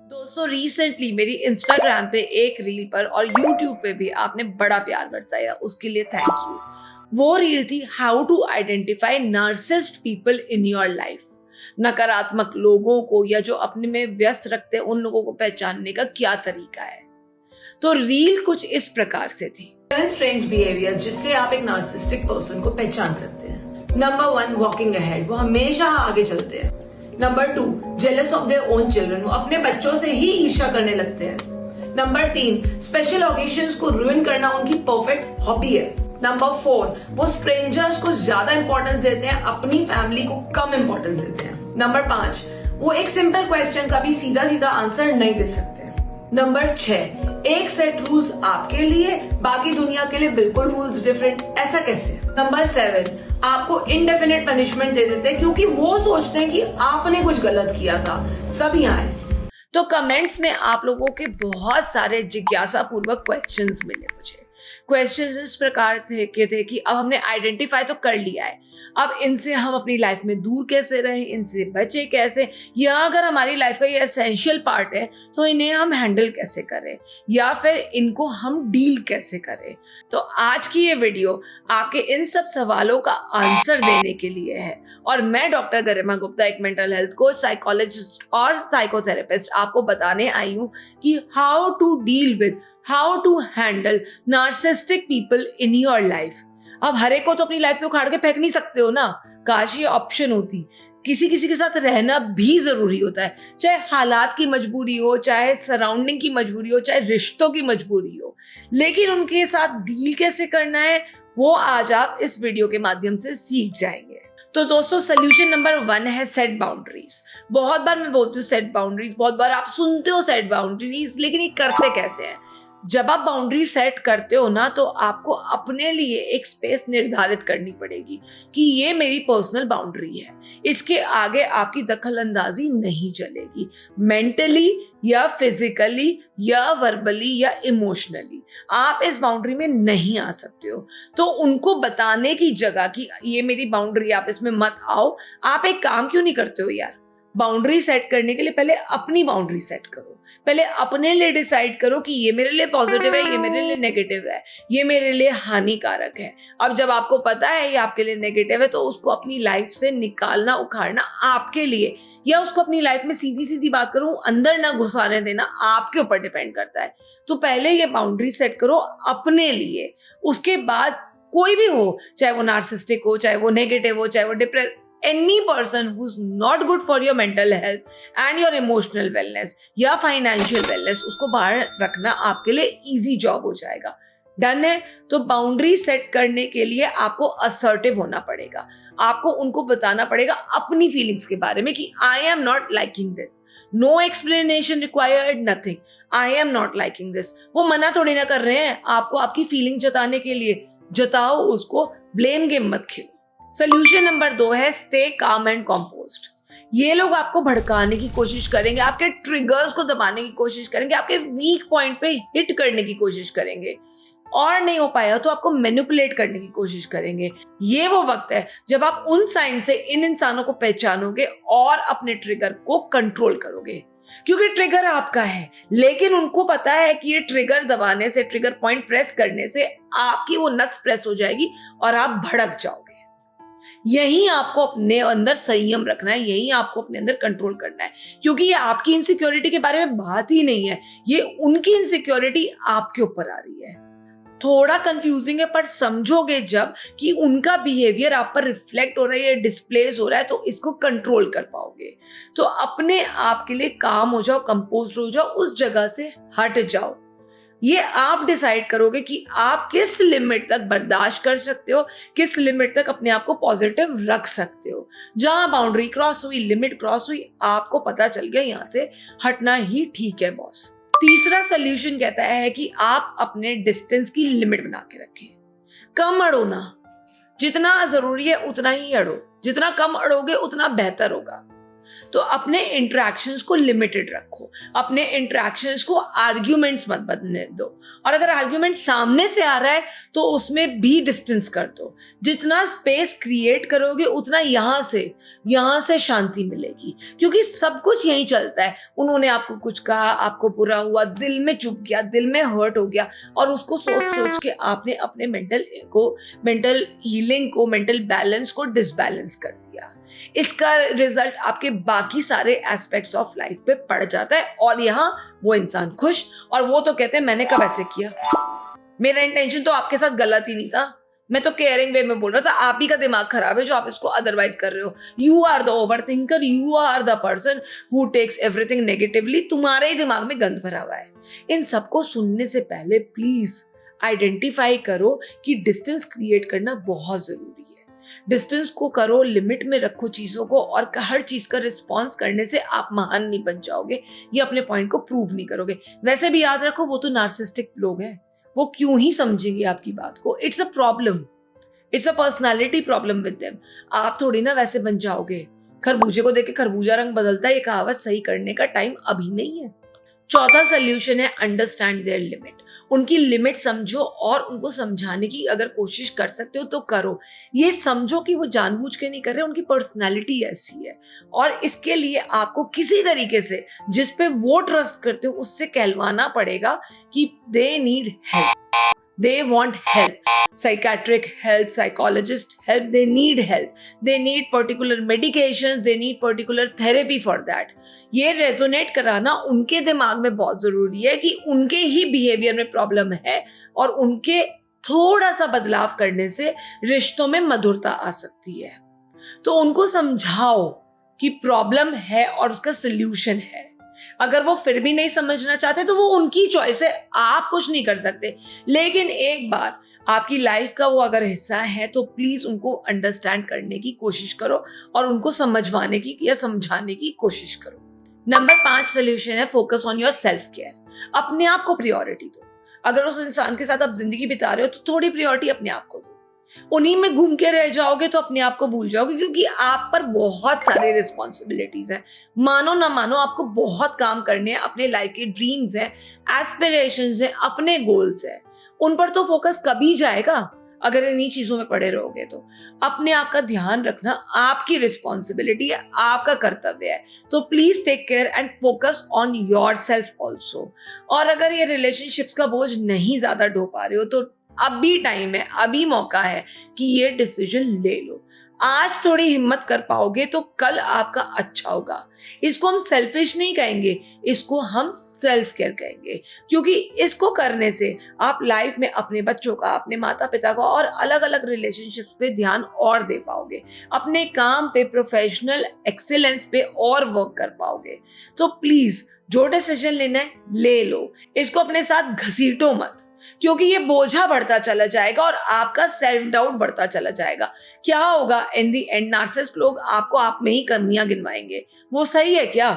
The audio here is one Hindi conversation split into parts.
दोस्तों रिसेंटली मेरी इंस्टाग्राम पे एक रील पर और यूट्यूब पे भी आपने बड़ा प्यार बरसाया, उसके लिए थैंक यू। वो रील थी how to identify narcissist people in your life. नकारात्मक लोगों को या जो अपने में व्यस्त रखते हैं उन लोगों को पहचानने का क्या तरीका है। तो रील कुछ इस प्रकार से थी। 7 स्ट्रेंज बिहेवियर जिससे आप एक नार्सिसिस्टिक पर्सन को पहचान सकते हैं। नंबर 1, वॉकिंग अहेड, वो हमेशा आगे चलते हैं। Number 2, jealous of their own children, वो अपने बच्चों से ही ईर्ष्या करने लगते हैं। नंबर 3, स्पेशल ओकेजन्स को रुइन करना उनकी परफेक्ट हॉबी है। नंबर 4, वो स्ट्रेंजर्स को ज्यादा इंपॉर्टेंस देते हैं, अपनी फैमिली को कम इंपॉर्टेंस देते हैं। नंबर 5, वो एक सिंपल क्वेश्चन का भी सीधा सीधा आंसर नहीं दे सकते। नंबर 6, एक सेट रूल्स आपके लिए, बाकी दुनिया के लिए बिल्कुल रूल्स डिफरेंट। ऐसा कैसे? नंबर 7, आपको इनडेफिनेट पनिशमेंट दे देते हैं क्योंकि वो सोचते हैं कि आपने कुछ गलत किया था। सब यहाँ है। तो कमेंट्स में आप लोगों के बहुत सारे जिज्ञासा पूर्वक क्वेश्चंस मिले मुझे। क्वेश्चंस इस प्रकार थे कि अब हमने आइडेंटिफाई तो कर लिया है, अब इनसे हम अपनी लाइफ में दूर कैसे रहें, इनसे बचे कैसे, या अगर हमारी लाइफ का ये एसेंशियल पार्ट है तो इन्हें हम हैंडल कैसे करें, या फिर इनको हम डील कैसे करें। तो आज की ये वीडियो आपके इन सब सवालों का आंसर देने के लिए है। और मैं डॉक्टर गरिमा गुप्ता, एक मेंटल हेल्थ कोच, साइकोलॉजिस्ट और साइकोथेरेपिस्ट, आपको बताने आई हूँ कि how to deal with, how to handle narcissistic people in your life. अब हर एक को तो अपनी लाइफ से उखाड़ के फेंक नहीं सकते हो ना, काश ये ऑप्शन होती। किसी किसी के साथ रहना भी जरूरी होता है, चाहे हालात की मजबूरी हो, चाहे सराउंडिंग की मजबूरी हो, चाहे रिश्तों की मजबूरी हो। लेकिन उनके साथ डील कैसे करना है वो आज आप इस वीडियो के माध्यम से सीख जाएंगे। तो दोस्तों सोल्यूशन नंबर 1 है सेट बाउंड्रीज। बहुत बार मैं बोलती हूँ सेट बाउंड्रीज, बहुत बार आप सुनते हो सेट बाउंड्रीज, लेकिन ये करते कैसे हैं? जब आप बाउंड्री सेट करते हो ना, तो आपको अपने लिए एक स्पेस निर्धारित करनी पड़ेगी कि ये मेरी पर्सनल बाउंड्री है, इसके आगे आपकी दखल अंदाजी नहीं चलेगी। मेंटली या फिजिकली या वर्बली या इमोशनली आप इस बाउंड्री में नहीं आ सकते हो। तो उनको बताने की जगह कि ये मेरी बाउंड्री, आप इसमें मत आओ, आप एक काम क्यों नहीं करते हो यार? बाउंड्री सेट करने के लिए पहले अपनी बाउंड्री सेट करो, पहले अपने लिए डिसाइड करो कि ये मेरे लिए पॉजिटिव है, ये मेरे लिए नेगेटिव है, ये मेरे लिए हानिकारक है। अब जब आपको पता है ये आपके लिए नेगेटिव है, तो उसको अपनी लाइफ से निकालना, उखाड़ना आपके लिए, या उसको अपनी लाइफ में सीधी सीधी बात करूं अंदर ना घुसाने देना, आपके ऊपर डिपेंड करता है। तो पहले ये बाउंड्री सेट करो अपने लिए, उसके बाद कोई भी हो, चाहे वो नार्सिसिस्टिक हो, चाहे वो नेगेटिव हो, चाहे वो depress, any person who's not good for your mental health and your emotional wellness या financial wellness, उसको बाहर रखना आपके लिए easy job हो जाएगा। डन है? तो बाउंड्री सेट करने के लिए आपको असर्टिव होना पड़ेगा, आपको उनको बताना पड़ेगा अपनी फीलिंग्स के बारे में कि I am not liking this, no explanation required, nothing, I am not liking this. वो मना थोड़ी ना कर रहे हैं आपको आपकी फीलिंग जताने के लिए, जताओ उसको, ब्लेम गेम मत खेलो। सोल्यूशन नंबर 2 है स्टे काम एंड कॉम्पोज्ड। ये लोग आपको भड़काने की कोशिश करेंगे, आपके ट्रिगर्स को दबाने की कोशिश करेंगे, आपके वीक पॉइंट पे हिट करने की कोशिश करेंगे, और नहीं हो पाया तो आपको मैनिपुलेट करने की कोशिश करेंगे। ये वो वक्त है जब आप उन साइन से इन इंसानों को पहचानोगे और अपने ट्रिगर को कंट्रोल करोगे, क्योंकि ट्रिगर आपका है, लेकिन उनको पता है कि ये ट्रिगर दबाने से, ट्रिगर पॉइंट प्रेस करने से आपकी वो नस प्रेस हो जाएगी और आप भड़क जाओगे। यही आपको अपने अंदर संयम रखना है, यही आपको अपने अंदर कंट्रोल करना है, क्योंकि ये आपकी इनसिक्योरिटी के बारे में बात ही नहीं है, ये उनकी इनसिक्योरिटी आपके ऊपर आ रही है। थोड़ा कंफ्यूजिंग है, पर समझोगे जब कि उनका बिहेवियर आप पर रिफ्लेक्ट हो रहा है, डिस्प्लेस हो रहा है, तो इसको कंट्रोल कर पाओगे। तो अपने आप के लिए काम हो जाओ, कंपोज्ड हो जाओ, उस जगह से हट जाओ। ये आप डिसाइड करोगे कि आप किस लिमिट तक बर्दाश्त कर सकते हो, किस लिमिट तक अपने आप को पॉजिटिव रख सकते हो। जहां बाउंड्री क्रॉस हुई, लिमिट क्रॉस हुई, आपको पता चल गया यहां से हटना ही ठीक है बॉस। तीसरा सोल्यूशन कहता है कि आप अपने डिस्टेंस की लिमिट बना के रखें। कम अड़ो ना, जितना जरूरी है उतना ही अड़ो, जितना कम अड़ोगे उतना बेहतर होगा। तो अपने इंटरेक्शंस को लिमिटेड रखो, अपने इंटरेक्शंस को आर्ग्यूमेंट्स मत बनने दो, और अगर आर्ग्यूमेंट सामने से आ रहा है तो उसमें भी डिस्टेंस कर दो। जितना स्पेस क्रिएट करोगे उतना यहाँ से शांति मिलेगी, क्योंकि सब कुछ यहीं चलता है। उन्होंने आपको कुछ कहा, आपको बुरा हुआ, दिल में चुभ गया, दिल में हर्ट हो गया, और उसको सोच सोच के आपने अपने मेंटल हीलिंग को, मेंटल बैलेंस को डिसबैलेंस कर दिया। इसका रिजल्ट आपके बाकी सारे एस्पेक्ट्स ऑफ लाइफ पे पड़ जाता है, और यहाँ वो इंसान खुश, और वो तो कहते हैं मैंने कब ऐसे किया, मेरा इंटेंशन तो आपके साथ गलत ही नहीं था, मैं तो केयरिंग वे में बोल रहा था, आप ही का दिमाग खराब है जो आप इसको अदरवाइज कर रहे हो। You are the over thinker, you are the person who takes everything negatively, तुम्हारे ही दिमाग में गंद भरा हुआ है। इन सबको सुनने से पहले प्लीज आइडेंटिफाई करो कि डिस्टेंस क्रिएट करना बहुत जरूरी है। डिस्टेंस को करो, लिमिट में रखो चीजों को, और हर चीज का रिस्पॉन्स करने से आप महान नहीं बन जाओगे, ये अपने पॉइंट को प्रूव नहीं करोगे। वैसे भी याद रखो, वो तो नार्सिसिस्टिक लोग हैं, वो क्यों ही समझेंगे आपकी बात को। It's a problem, it's a personality problem with them. आप थोड़ी ना वैसे बन जाओगे। खरबूजे को देख के खरबूजा रंग बदलता है, ये कहावत सही करने का टाइम अभी नहीं है। चौथा सोल्यूशन है अंडरस्टैंड देयर लिमिट। उनकी लिमिट समझो, और उनको समझाने की अगर कोशिश कर सकते हो तो करो। ये समझो कि वो जानबूझ के नहीं कर रहे, उनकी पर्सनालिटी ऐसी है, और इसके लिए आपको किसी तरीके से जिस पे वो ट्रस्ट करते हो उससे कहलवाना पड़ेगा कि they need help, they want help, psychiatric help, psychologist help, they need help, they need particular medications, they need particular therapy for that। ये रेजोनेट कराना उनके दिमाग में बहुत जरूरी है कि उनके ही बिहेवियर में प्रॉब्लम है, और उनके थोड़ा सा बदलाव करने से रिश्तों में मधुरता आ सकती है। तो उनको समझाओ कि प्रॉब्लम है और उसका सोल्यूशन है। अगर वो फिर भी नहीं समझना चाहते तो वो उनकी चॉइस है, आप कुछ नहीं कर सकते। लेकिन एक बार आपकी लाइफ का वो अगर हिस्सा है तो प्लीज उनको अंडरस्टैंड करने की कोशिश करो, और उनको समझवाने की या समझाने की कोशिश करो। नंबर 5 सोल्यूशन है focus on your self care. अपने आप को प्रायोरिटी दो। अगर उस इंसान के साथ आप जिंदगी बिता रहे हो तो थोड़ी प्रायोरिटी अपने आप को दो। उन्हीं में घूम के रह जाओगे तो अपने आप को भूल जाओगे, क्योंकि आप पर बहुत सारी रिस्पॉन्सिबिलिटीज हैं। मानो ना मानो आपको बहुत काम करने हैं, अपने लाइफ के ड्रीम्स हैं, एस्पिरेशंस हैं, अपने गोल्स हैं। उन पर तो फोकस कभी जाएगा अगर इन्हीं चीजों में पड़े रहोगे तो। अपने आप का ध्यान रखना आपकी रिस्पॉन्सिबिलिटी है, आपका कर्तव्य है। तो please take care and focus on yourself also. और अगर ये रिलेशनशिप्स का बोझ नहीं ज्यादा ढो पा रहे हो तो अभी टाइम है, अभी मौका है कि ये डिसीजन ले लो। आज थोड़ी हिम्मत कर पाओगे तो कल आपका अच्छा होगा। इसको हम सेल्फिश नहीं कहेंगे, इसको हम सेल्फ केयर कहेंगे, क्योंकि इसको करने से आप लाइफ में अपने बच्चों का, अपने माता पिता का और अलग अलग रिलेशनशिप्स पे ध्यान और दे पाओगे, अपने काम पे, प्रोफेशनल एक्सीलेंस पे और वर्क कर पाओगे। तो प्लीज जो डिसीजन लेना है ले लो, इसको अपने साथ घसीटो मत, क्योंकि ये बोझा बढ़ता चला जाएगा और आपका सेल्फ डाउट बढ़ता चला जाएगा। क्या होगा इन दी एंड? नार्सिसिस्ट लोग आपको आप में ही कमियां गिनवाएंगे। वो सही है क्या?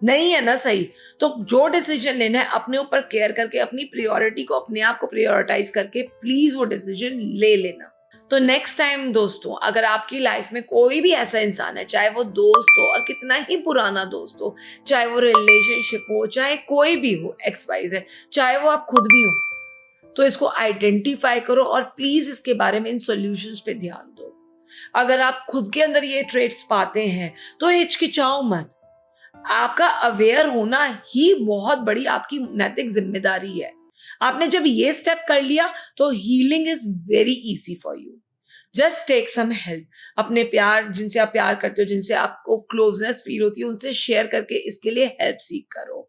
नहीं है ना सही। तो जो डिसीजन लेना है अपने ऊपर केयर करके, अपनी प्रायोरिटी को, अपने आप को प्रायोरिटाइज करके प्लीज वो डिसीजन ले लेना। तो नेक्स्ट टाइम दोस्तों, अगर आपकी लाइफ में कोई भी ऐसा इंसान है, चाहे वो दोस्त हो और कितना ही पुराना दोस्त हो, चाहे वो रिलेशनशिप हो, चाहे कोई भी हो, XYZ, चाहे वो आप खुद भी हो, तो इसको आइडेंटिफाई करो और प्लीज इसके बारे में, इन सॉल्यूशंस पे ध्यान दो। अगर आप खुद के अंदर ये ट्रेट्स पाते हैं तो हिचकिचाओ मत। आपका अवेयर होना ही बहुत बड़ी आपकी नैतिक जिम्मेदारी है। आपने जब ये स्टेप कर लिया तो healing is very easy for you. Just take some help. अपने प्यार, जिनसे आप प्यार करते हो, जिनसे आपको क्लोजनेस फील होती है, उनसे शेयर करके इसके लिए हेल्प सीख करो।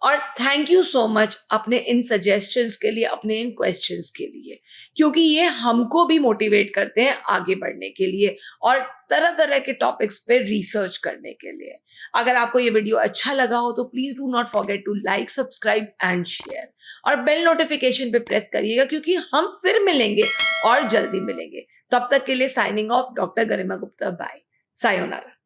और थैंक यू सो मच अपने इन सजेशंस के लिए, अपने इन क्वेश्चंस के लिए, क्योंकि ये हमको भी मोटिवेट करते हैं आगे बढ़ने के लिए और तरह तरह के टॉपिक्स पे रिसर्च करने के लिए। अगर आपको ये वीडियो अच्छा लगा हो तो please do not forget to like, subscribe and share, और बेल नोटिफिकेशन पे प्रेस करिएगा, क्योंकि हम फिर मिलेंगे और जल्दी मिलेंगे। तब तक के लिए signing off, doctor Garima Gupta. Bye, sayonara.